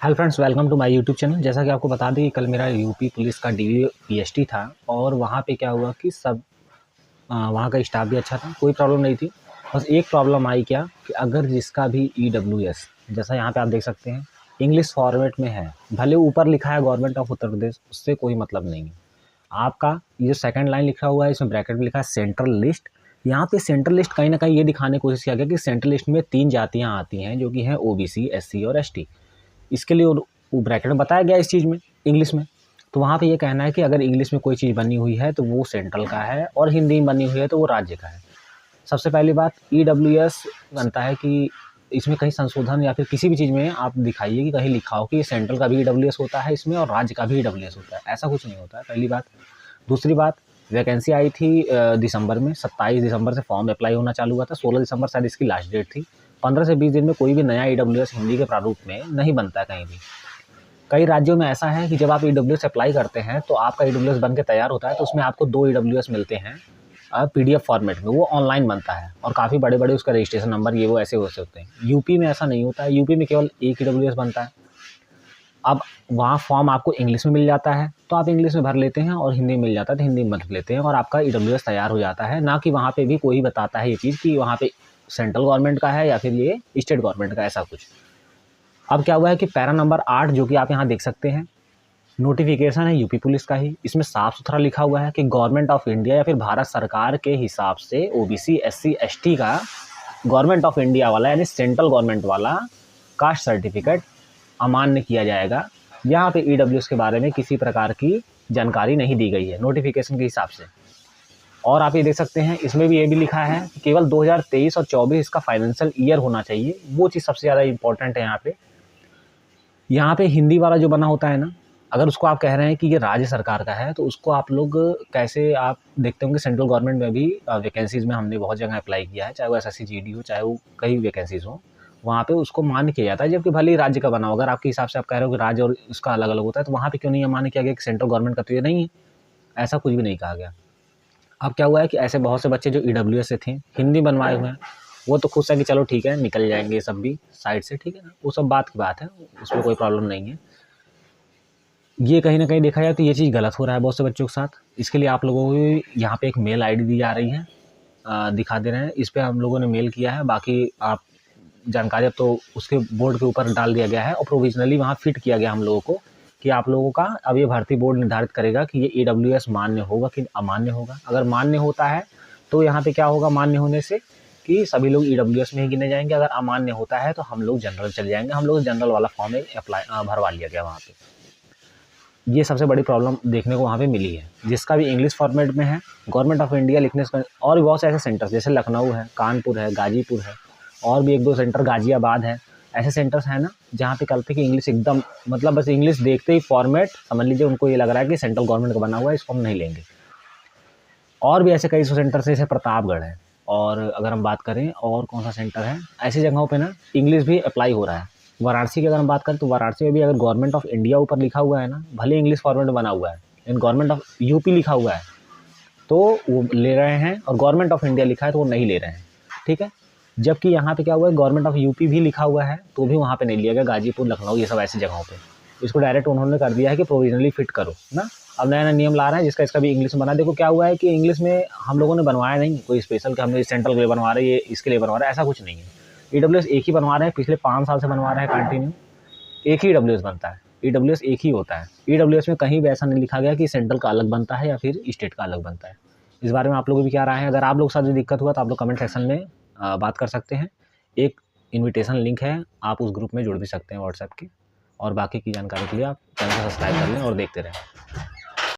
Hello friends, welcome to my YouTube channel. जैसा कि आपको बता दें कि कल मेरा यूपी पुलिस का डीवी पीएसटी था और वहाँ पे क्या हुआ कि सब वहाँ का स्टाफ भी अच्छा था, कोई प्रॉब्लम नहीं थी। बस एक प्रॉब्लम आई क्या कि अगर जिसका भी ईडब्ल्यूएस, जैसा यहाँ पे आप देख सकते हैं, इंग्लिश फॉर्मेट में है, भले ऊपर लिखा है गवर्नमेंट ऑफ उत्तर प्रदेश, उससे कोई मतलब नहीं है। आपका ये जो सेकंड लाइन लिखा हुआ है, इसमें ब्रैकेट में लिखा है सेंट्रल लिस्ट। यहाँ पे सेंट्रल लिस्ट कहीं ना कहीं ये दिखाने की कोशिश किया गया कि सेंट्रल लिस्ट में 3 जातियाँ आती हैं, जो कि हैं ओबीसी, एससी और एसटी। इसके लिए वो ब्रैकेट में बताया गया इस चीज़ में, इंग्लिश में। तो वहाँ पे ये कहना है कि अगर इंग्लिश में कोई चीज़ बनी हुई है तो वो सेंट्रल का है और हिंदी में बनी हुई है तो वो राज्य का है। सबसे पहली बात, ईडब्ल्यूएस बनता है कि इसमें कहीं संशोधन या फिर किसी भी चीज़ में आप दिखाइए कि कहीं लिखा हो कि ये सेंट्रल का भी ईडब्ल्यूएस होता है इसमें और राज्य का भी ईडब्ल्यूएस होता है। ऐसा कुछ नहीं होता है, पहली बात। दूसरी बात, वैकेंसी आई थी दिसंबर में, 27 दिसंबर से फॉर्म अप्लाई होना चालू हुआ था, 16 दिसंबर शायद इसकी लास्ट डेट थी। 15 से 20 दिन में कोई भी नया ईडब्ल्यूएस हिंदी के प्रारूप में नहीं बनता है कहीं भी। कई राज्यों में ऐसा है कि जब आप ईडब्ल्यूएस अप्लाई करते हैं तो आपका ईडब्ल्यूएस बन के तैयार होता है, तो उसमें आपको 2 ईडब्ल्यूएस मिलते हैं पीडीएफ फॉर्मेट में, वो ऑनलाइन बनता है और काफ़ी बड़े बड़े उसका रजिस्ट्रेशन नंबर ये वो ऐसे हो सकते हैं। यूपी में ऐसा नहीं होता है, यूपी में केवल एक ईडब्ल्यूएस बनता है। अब वहाँ फॉर्म आपको इंग्लिश में मिल जाता है तो आप इंग्लिश में भर लेते हैं और हिंदी में मिल जाता है तो हिंदी में भर लेते हैं और आपका ईडब्ल्यूएस तैयार हो जाता है। ना कि वहाँ पे भी कोई बताता है ये चीज़ कि वहाँ पे सेंट्रल गवर्नमेंट का है या फिर ये स्टेट गवर्नमेंट का, ऐसा कुछ। अब क्या हुआ है कि पैरा नंबर 8 जो कि आप यहाँ देख सकते हैं, नोटिफिकेशन है यूपी पुलिस का ही। इसमें साफ सुथरा लिखा हुआ है कि गवर्नमेंट ऑफ इंडिया या फिर भारत सरकार के हिसाब से ओबीसी, एससी, एसटी का गवर्नमेंट ऑफ इंडिया वाला यानी सेंट्रल गवर्नमेंट वाला कास्ट सर्टिफिकेट अमान्य किया जाएगा। यहाँ पे ईडब्ल्यूएस के बारे में किसी प्रकार की जानकारी नहीं दी गई है नोटिफिकेशन के हिसाब से। और आप ये देख सकते हैं, इसमें भी ये भी लिखा है कि केवल 2023 और 24 इसका फाइनेंशियल ईयर होना चाहिए। वो चीज़ सबसे ज़्यादा इंपॉर्टेंट है यहाँ पे हिंदी वाला जो बना होता है ना, अगर उसको आप कह रहे हैं कि ये राज्य सरकार का है तो उसको आप लोग कैसे, आप देखते होंगे सेंट्रल गवर्नमेंट में भी वैकेंसीज़ में हमने बहुत जगह अप्लाई किया है, चाहे वो एसएससी जीडी हो, चाहे वो कई वैकेंसीज़ हो, वहाँ पे उसको मान्य किया जाता है, जबकि भले ही राज्य का बना हो। अगर आपके हिसाब से आप कह रहे हो कि राज्य और उसका अलग अलग होता है तो वहाँ पे क्यों नहीं मान्य किया गया कि सेंट्रल गवर्नमेंट का तो ये नहीं है? ऐसा कुछ भी नहीं कहा गया। अब क्या हुआ है कि ऐसे बहुत से बच्चे जो ईडब्ल्यूएस से थे, हिंदी बनवाए हुए हैं, वो तो खुश है कि चलो ठीक है निकल जाएंगे ये सब भी साइड से, ठीक है ना, वो सब बात की बात है, उसमें कोई प्रॉब्लम नहीं है। ये कहीं ना कहीं देखा जाए तो ये चीज़ गलत हो रहा है बहुत से बच्चों के साथ। इसके लिए आप लोगों को यहाँ पे एक मेल आईडी दी जा रही है, दिखा दे रहे हैं, इस पर हम लोगों ने मेल किया है। बाकी आप जानकारी अब तो उसके बोर्ड के ऊपर डाल दिया गया है और प्रोविजनली वहाँ फिट किया गया हम लोगों को कि आप लोगों का अब ये भर्ती बोर्ड निर्धारित करेगा कि ये ईडब्ल्यूएस मान्य होगा कि अमान्य होगा। अगर मान्य होता है तो यहाँ पे क्या होगा, मान्य होने से कि सभी लोग ईडब्ल्यूएस में ही गिने जाएंगे। अगर अमान्य होता है तो हम लोग जनरल चले जाएंगे। हम लोग जनरल वाला फॉर्म अप्लाई भरवा लिया गया वहाँ पे। ये सबसे बड़ी प्रॉब्लम देखने को वहाँ पे मिली है। जिसका भी इंग्लिश फॉर्मेट में है, गवर्नमेंट ऑफ इंडिया लिखने से, और भी बहुत से ऐसे सेंटर्स जैसे लखनऊ है, कानपुर है, गाजीपुर है, और भी 1-2 सेंटर, गाजियाबाद है, ऐसे सेंटर्स हैं ना जहाँ पे कल थे कि इंग्लिश एकदम, मतलब बस इंग्लिश देखते ही फॉर्मेट समझ लीजिए उनको ये लग रहा है कि सेंट्रल गवर्नमेंट का बना हुआ है, इसको हम नहीं लेंगे। और भी ऐसे कई सेंटर से, जैसे प्रतापगढ़ है, और अगर हम बात करें और कौन सा सेंटर है, ऐसी जगहों पे ना इंग्लिश भी अप्लाई हो रहा है। वाराणसी की अगर हम बात करें तो वाराणसी में भी अगर गवर्नमेंट ऑफ इंडिया ऊपर लिखा हुआ है ना, भले इंग्लिश फॉर्मेट में बना हुआ है लेकिन गवर्नमेंट ऑफ यूपी लिखा हुआ है तो वो ले रहे हैं, और गवर्नमेंट ऑफ इंडिया लिखा है तो वो नहीं ले रहे हैं, ठीक है। जबकि यहाँ पे क्या हुआ है, गवर्नमेंट ऑफ यूपी भी लिखा हुआ है तो भी वहाँ पे नहीं लिया गया, गाजीपुर, लखनऊ, ये सब ऐसी जगहों पे। इसको डायरेक्ट उन्होंने कर दिया है कि प्रोविजनली फिट करो ना। अब नया नया नियम ला रहे हैं जिसका इसका भी इंग्लिश में बना। देखो क्या हुआ है कि इंग्लिश में हम लोगों ने बनवाया नहीं कोई स्पेशल कि हमने सेंट्रल के लिए बनवा रहे हैं, ये इसके लिए बनवा रहे हैं, ऐसा कुछ नहीं है। ईडब्ल्यूएस एक ही बनवा रहे हैं, पिछले 5 साल से बनवा रहे हैं कंटिन्यू, एक ही ईडब्ल्यूएस बनता है। ईडब्ल्यूएस एक ही होता है। ईडब्ल्यूएस में कहीं भी ऐसा नहीं लिखा गया कि सेंट्रल का अलग बनता है या फिर स्टेट का अलग बनता है। इस बारे में आप लोगों की भी क्या राय है? अगर आप लोग के साथ जो दिक्कत हुआ तो आप लोग कमेंट सेक्शन में बात कर सकते हैं। एक इनविटेशन लिंक है, आप उस ग्रुप में जुड़ भी सकते हैं व्हाट्सएप के। और बाकी की जानकारी के लिए आप चैनल को सब्सक्राइब कर लें और देखते रहें।